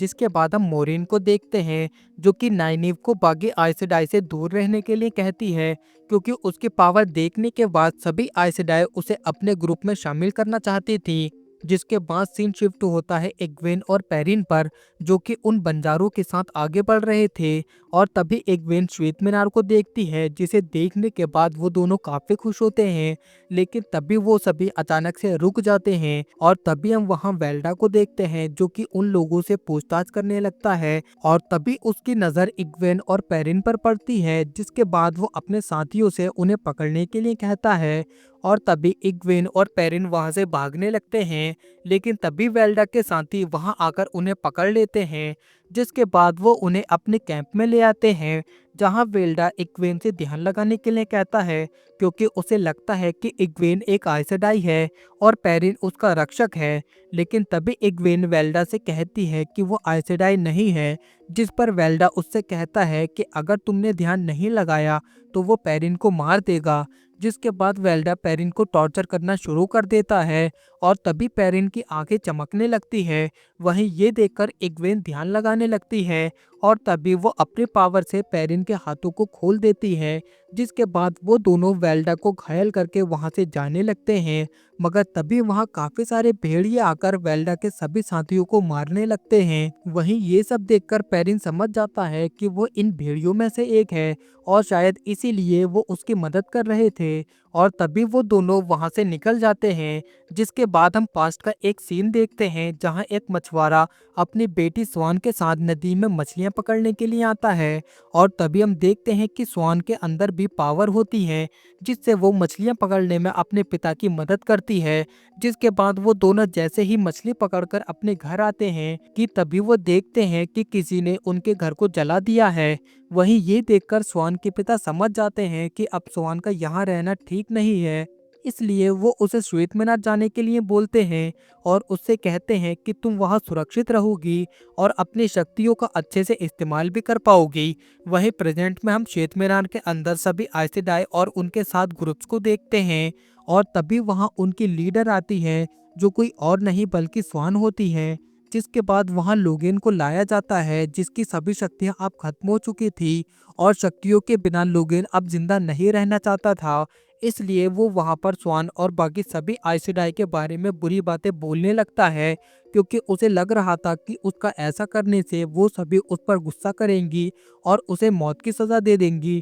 जिसके बाद हम मोरिन को देखते हैं जो कि नाइनिव को बाकी आइसेडाई से दूर रहने के लिए कहती है, क्योंकि उसकी पावर देखने के बाद सभी आइसेडाई उसे अपने ग्रुप में शामिल करना चाहती थी। जिसके बाद सीन शिफ्ट होता है इग्वेन और पेरिन पर, जो कि उन बंजारों के साथ आगे बढ़ रहे थे। और तभी इग्वेन श्वेत मीनार को देखती है, जिसे देखने के बाद वो दोनों काफी खुश होते हैं। लेकिन तभी वो सभी अचानक से रुक जाते हैं और तभी हम वहाँ वेल्डा को देखते हैं जो कि उन लोगों से पूछताछ करने लगता है। और तभी उसकी नज़र इग्वेन और पेरिन पर पड़ती है, जिसके बाद वो अपने साथियों से उन्हें पकड़ने के लिए कहता है। और तभी इग्वेन और पेरिन वहां से भागने लगते हैं, लेकिन तभी वेल्डा के साथी वहां आकर उन्हें पकड़ लेते हैं। जिसके बाद वो उन्हें अपने कैंप में ले आते हैं, जहां वेल्डा इग्वेन से ध्यान लगाने के लिए कहता है, क्योंकि उसे लगता है कि इग्वेन एक आइसेडाई है और पेरिन उसका रक्षक है। लेकिन तभी इग्वेन वेल्डा से कहती है कि वो आइसेडाई नहीं है, जिस पर वेल्डा उससे कहता है कि अगर तुमने ध्यान नहीं लगाया तो वो पेरिन को मार देगा। जिसके बाद वेल्डा पेरिन को टॉर्चर करना शुरू कर देता है और तभी पेरिन की आंखें चमकने लगती है। वहीं ये देखकर इग्वेन ध्यान लगाने लगती है और तभी वो अपने पावर से पेरिन के हाथों को खोल देती है। जिसके बाद वो दोनों वेल्डा को घायल करके वहां से जाने लगते हैं, मगर तभी वहां काफी सारे भेड़िए आकर वेल्डा के सभी साथियों को मारने लगते हैं। वहीं ये सब देखकर पेरिन समझ जाता है कि वो इन भेड़ियों में से एक है और शायद इसीलिए वो उसकी मदद कर रहे थे। और तभी वो दोनों वहां से निकल जाते हैं। जिसके बाद हम पास्ट का एक सीन देखते हैं जहां एक मछुआरा अपनी बेटी स्वान के साथ नदी में मछलियां पकड़ने के लिए आता है। और तभी हम देखते हैं कि स्वान के अंदर भी पावर होती है, जिससे वो मछलियां पकड़ने में अपने पिता की मदद करती है। जिसके बाद वो दोनों जैसे ही मछली पकड़कर अपने घर आते हैं कि तभी वो देखते हैं कि किसी ने उनके घर को जला दिया है। वहीं ये देखकर स्वान के पिता समझ जाते हैं कि अब स्वान का यहाँ रहना ठीक नहीं है, इसलिए वो उसे श्वेत मीनार जाने के लिए बोलते हैं और उससे कहते हैं कि तुम वहाँ सुरक्षित रहोगी और अपनी शक्तियों का अच्छे से इस्तेमाल भी कर पाओगी। वहीं प्रेजेंट में हम श्वेत मीनार के अंदर सभी आइसेडाई और उनके साथ ग्रुप्स को देखते हैं और तभी वहाँ उनकी लीडर आती है, जो कोई और नहीं बल्कि स्वान होती है। जिसके बाद वहां लोगेन को लाया जाता है, जिसकी सभी शक्तियां अब खत्म हो चुकी थी और शक्तियों के बिना लोगेन अब जिंदा नहीं रहना चाहता था। इसलिए वो वहां पर स्वान और बाकी सभी आइसेडाई के बारे में बुरी बातें बोलने लगता है, क्योंकि उसे लग रहा था कि उसका ऐसा करने से वो सभी उस पर गुस्सा करेंगी और उसे मौत की सजा दे देंगी।